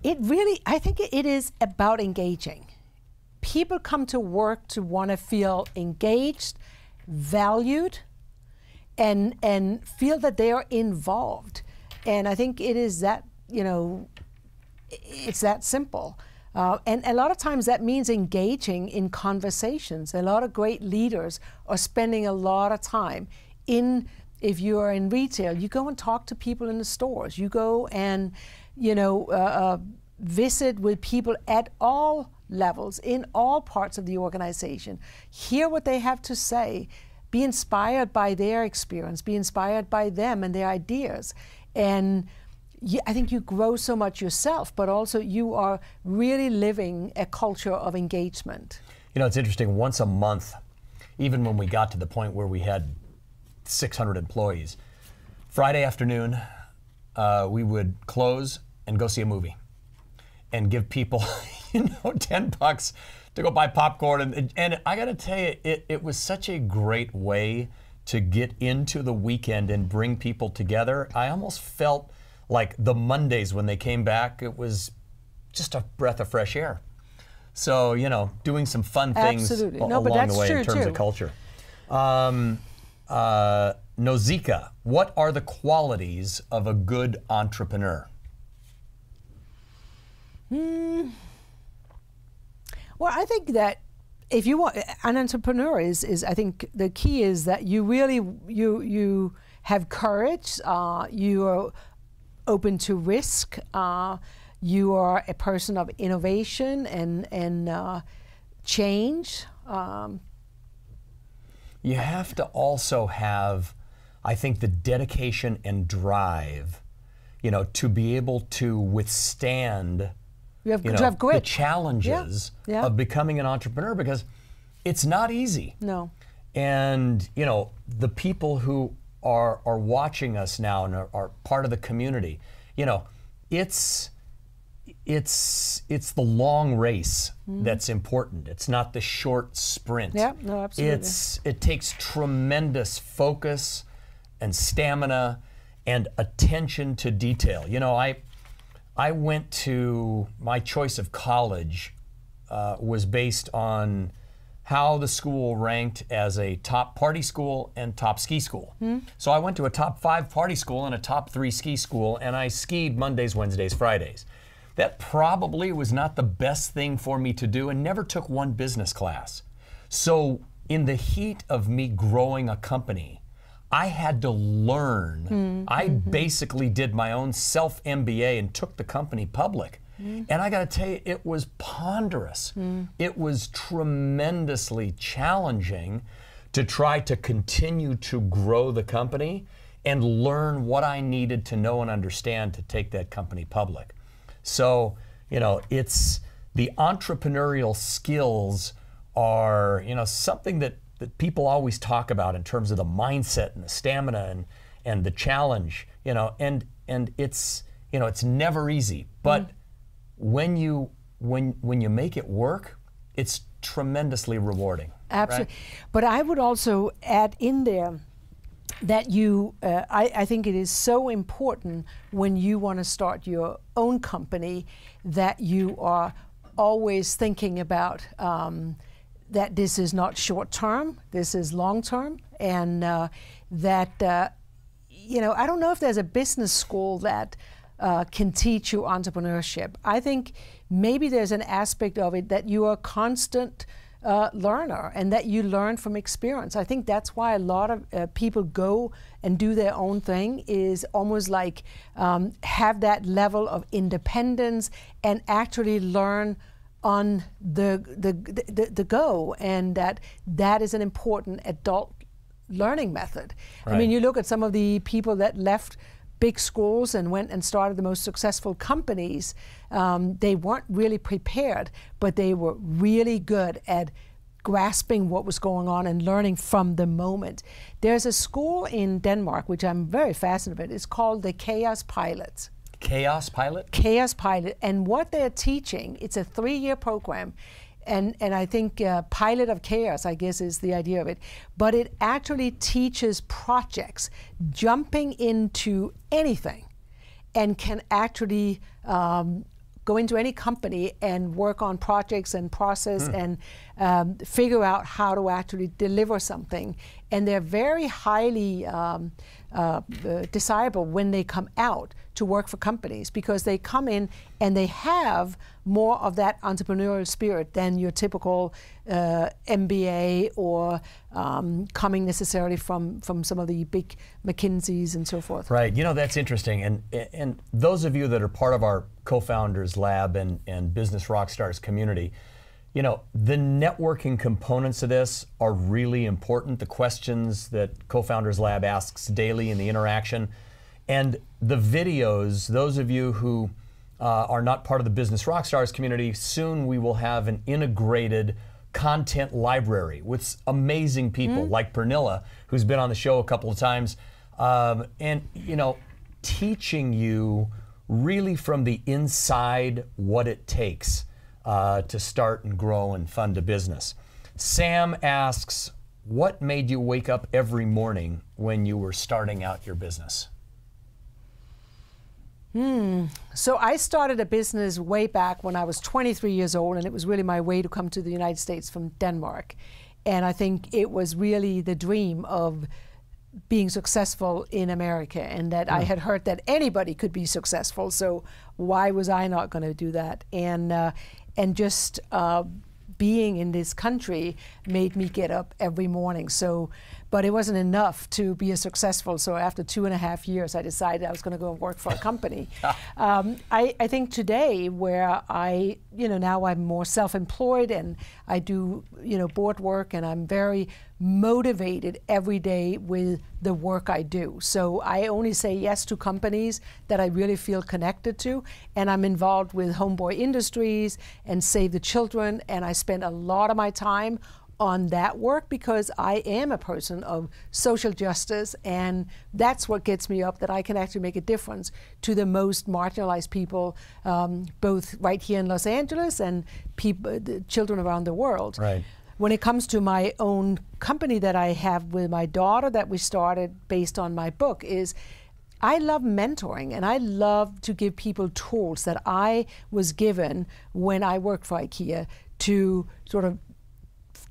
I think it is about engaging. people come to work to want to feel engaged, valued, and feel that they are involved. And I think it is that, it's that simple. And a lot of times that means engaging in conversations. A lot of great leaders are spending a lot of time if you are in retail, you go and talk to people in the stores. You go and, visit with people at all levels, in all parts of the organization. Hear what they have to say. Be inspired by their experience. Be inspired by them and their ideas. And I think you grow so much yourself, but also you are really living a culture of engagement. It's interesting. Once a month, even when we got to the point where we had 600 employees, Friday afternoon, we would close and go see a movie and give people, $10 to go buy popcorn. And I got to tell you, it was such a great way to get into the weekend and bring people together. I almost felt like the Mondays when they came back, it was just a breath of fresh air. So, doing some fun things along the way in terms of culture. Nozika, what are the qualities of a good entrepreneur? Well, I think that if you want an entrepreneur is I think the key is that you really you have courage, you are open to risk, you are a person of innovation and change. You have to also have, I think, the dedication and drive, to be able to withstand you have to have grit. The challenges of becoming an entrepreneur, because it's not easy. No. And, the people who are watching us now and are part of the community, it's the long race that's important. It's not the short sprint. Yeah, no, absolutely. It takes tremendous focus and stamina and attention to detail. I went to, my choice of college was based on how the school ranked as a top party school and top ski school. So I went to a top 5 party school and a top 3 ski school, and I skied Mondays, Wednesdays, Fridays. That probably was not the best thing for me to do, and never took one business class. So in the heat of me growing a company, I had to learn. I basically did my own self-MBA and took the company public. And I got to tell you, it was ponderous. It was tremendously challenging to try to continue to grow the company and learn what I needed to know and understand to take that company public. So, it's the entrepreneurial skills are, something that people always talk about in terms of the mindset and the stamina and the challenge, and it's, it's never easy. But when you make it work, it's tremendously rewarding. Absolutely. Right? But I would also add in there that I think it is so important when you want to start your own company that you are always thinking about that this is not short term, this is long term, and that, I don't know if there's a business school that can teach you entrepreneurship. I think maybe there's an aspect of it that you are a constant learner and that you learn from experience. I think that's why a lot of people go and do their own thing, is almost like have that level of independence and actually learn on the go, and that is an important adult learning method. Right. I mean, you look at some of the people that left big schools and went and started the most successful companies. They weren't really prepared, but they were really good at grasping what was going on and learning from the moment. There's a school in Denmark, which I'm very fascinated with. It's called the Chaos Pilots. Chaos Pilot? Chaos Pilot. And what they're teaching, it's a 3-year program. And I think Pilot of Chaos, I guess, is the idea of it. But it actually teaches projects, jumping into anything, and can actually go into any company and work on projects and process and figure out how to actually deliver something. And they're very highly desirable when they come out to work for companies, because they come in and they have more of that entrepreneurial spirit than your typical MBA or coming necessarily from some of the big McKinseys and so forth. Right. You know, that's interesting. And those of you that are part of our Co-Founders Lab and Business Rockstars community, you know, the networking components of this are really important. The questions that Co-Founders Lab asks daily in the interaction. And the videos, those of you who are not part of the Business Rockstars community, soon we will have an integrated content library with amazing people like Pernille, who's been on the show a couple of times, and, you know, teaching you really from the inside what it takes to start and grow and fund a business. Sam asks, what made you wake up every morning when you were starting out your business? So I started a business way back when I was 23 years old, and it was really my way to come to the United States from Denmark. And I think it was really the dream of being successful in America, and that I had heard that anybody could be successful, so why was I not going to do that? And just being in this country made me get up every morning. So, but it wasn't enough to be a successful. So after 2.5 years, I decided I was going to go and work for a company. I think today, where now I'm more self-employed and I do, board work, and I'm very motivated every day with the work I do. So I only say yes to companies that I really feel connected to, and I'm involved with Homeboy Industries and Save the Children, and I spend a lot of my time on that work because I am a person of social justice, and that's what gets me up, that I can actually make a difference to the most marginalized people, both right here in Los Angeles and the children around the world. Right. When it comes to my own company that I have with my daughter that we started based on my book, is I love mentoring, and I love to give people tools that I was given when I worked for IKEA to sort of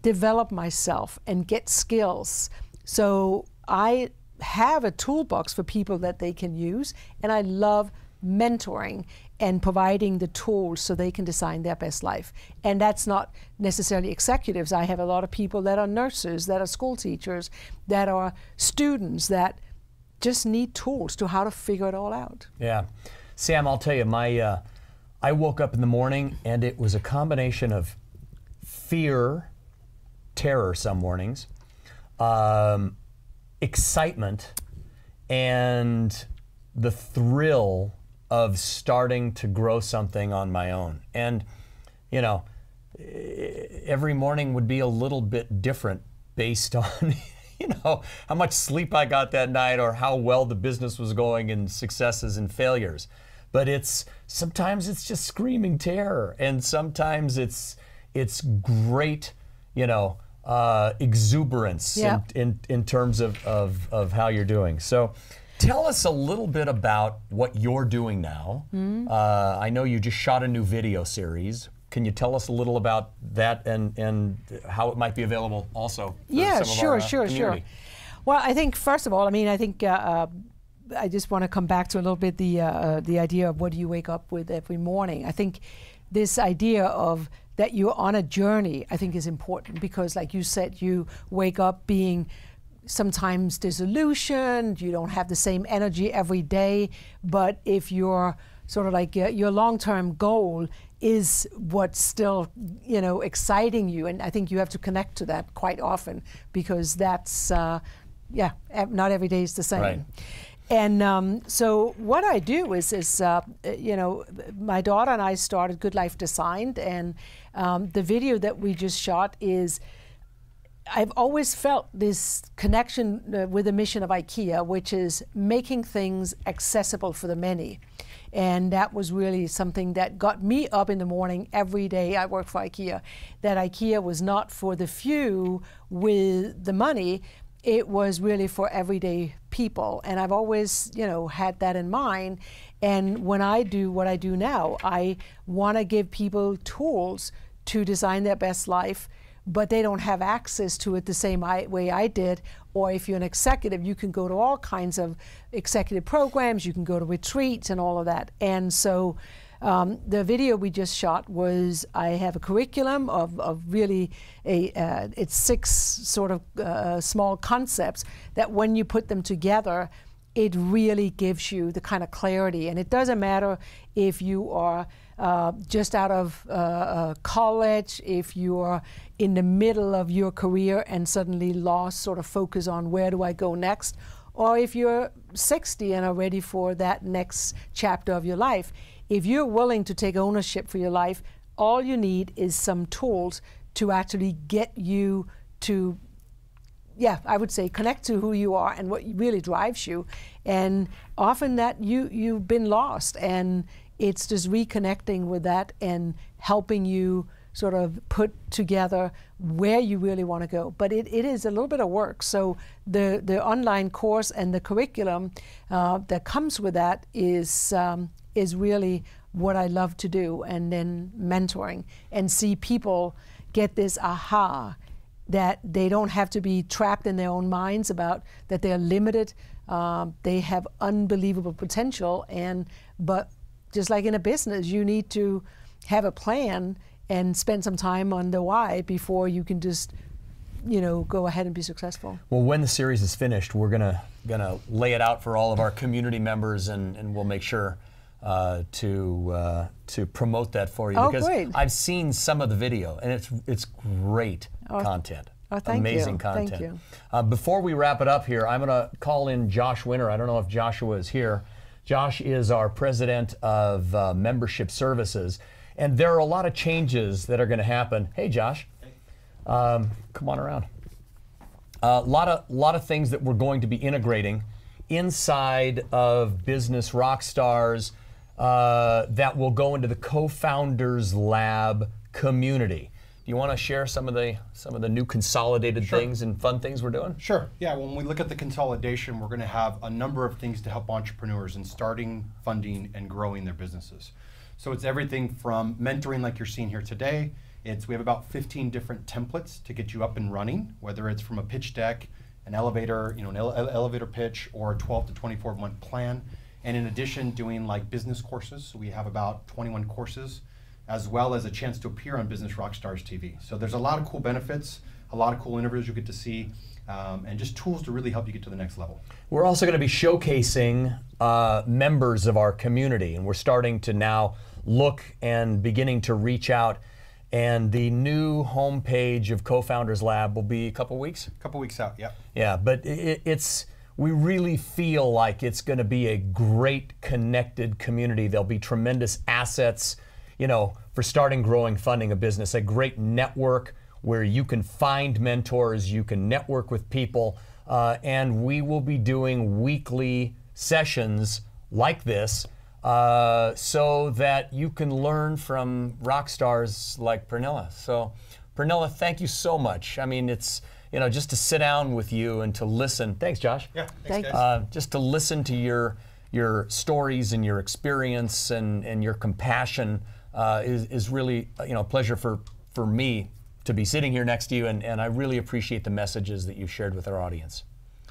develop myself and get skills. So I have a toolbox for people that they can use, and I love mentoring and providing the tools so they can design their best life. And that's not necessarily executives. I have a lot of people that are nurses, that are school teachers, that are students, that just need tools to how to figure it all out. Yeah. Sam, I'll tell you, I woke up in the morning and it was a combination of fear, terror some mornings, excitement, and the thrill of starting to grow something on my own. And, every morning would be a little bit different based on, how much sleep I got that night or how well the business was going and successes and failures. But sometimes it's just screaming terror, and sometimes it's great, exuberance in terms of how you're doing. So tell us a little bit about what you're doing now. I know you just shot a new video series. Can you tell us a little about that and how it might be available also for some of our community? Well, I think first of all, I just want to come back to a little bit the idea of what do you wake up with every morning. I think this idea of that you're on a journey, I think, is important, because like you said, you wake up being sometimes disillusioned, you don't have the same energy every day, but if you're sort of like your long-term goal is what's still, exciting you, and I think you have to connect to that quite often, because that's, not every day is the same. Right. And so what I do is my daughter and I started Good Life Designed, and the video that we just shot is, I've always felt this connection with the mission of IKEA, which is making things accessible for the many. And that was really something that got me up in the morning every day I worked for IKEA, that IKEA was not for the few with the money, it was really for everyday people. And I've always, had that in mind. And when I do what I do now, I want to give people tools to design their best life, but they don't have access to it the same way I did. Or if you're an executive, you can go to all kinds of executive programs, you can go to retreats and all of that. And so the video we just shot was, I have a curriculum of really it's 6 sort of small concepts that when you put them together, it really gives you the kind of clarity. And it doesn't matter if you are just out of college, if you are in the middle of your career and suddenly lost sort of focus on where do I go next, or if you're 60 and are ready for that next chapter of your life. If you're willing to take ownership for your life, all you need is some tools to actually get you to, yeah, I would say connect to who you are and what really drives you. And often that you've been lost, and it's just reconnecting with that and helping you sort of put together where you really want to go. But it is a little bit of work. So the online course and the curriculum that comes with that is really what I love to do. And then mentoring and see people get this aha, that they don't have to be trapped in their own minds about that they're limited. They have unbelievable potential, but just like in a business, you need to have a plan and spend some time on the why before you can just, go ahead and be successful. Well, when the series is finished, we're gonna lay it out for all of our community members, and we'll make sure to promote that for you, because great. I've seen some of the video, and it's great content. Oh, thank Amazing you. content. Thank you. Before we wrap it up here, I'm going to call in Josh Winter. I don't know if Joshua is here. Josh is our president of membership services, and there are a lot of changes that are going to happen. Hey, Josh. Hey. Come on around. A lot of things that we're going to be integrating inside of Business Rockstars that will go into the Co-Founders Lab community. Do you want to share some of the new consolidated things and fun things we're doing? Sure. Yeah. When we look at the consolidation, we're going to have a number of things to help entrepreneurs in starting, funding, and growing their businesses. So it's everything from mentoring, like you're seeing here today. We have about 15 different templates to get you up and running, whether it's from a pitch deck, an elevator, elevator pitch, or a 12 to 24 month plan. And in addition, doing like business courses. So we have about 21 courses, as well as a chance to appear on Business Rockstars TV. So there's a lot of cool benefits, a lot of cool interviews you get to see, and just tools to really help you get to the next level. We're also going to be showcasing members of our community, and we're starting to now look and beginning to reach out. And the new homepage of Co-Founders Lab will be a couple weeks? A couple weeks out, yeah. Yeah, but we really feel like it's going to be a great connected community. There'll be tremendous assets, for starting, growing, funding a business, a great network where you can find mentors, you can network with people, and we will be doing weekly sessions like this so that you can learn from rock stars like Pernille. So, Pernille, thank you so much. I mean, it's, just to sit down with you and to listen. Thanks, Josh. Yeah, thanks, guys. Just to listen to your stories and your experience and your compassion is really a pleasure for me to be sitting here next to you, and I really appreciate the messages that you shared with our audience.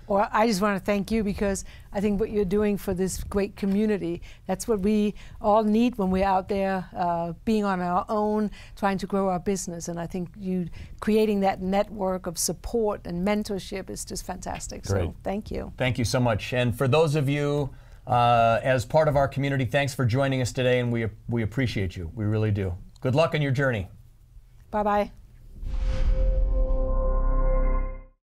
Well, I just want to thank you, because I think what you're doing for this great community, that's what we all need when we're out there being on our own, trying to grow our business. And I think you creating that network of support and mentorship is just fantastic. Great. So thank you. Thank you so much. And for those of you as part of our community, thanks for joining us today, and we appreciate you. We really do. Good luck on your journey. Bye-bye.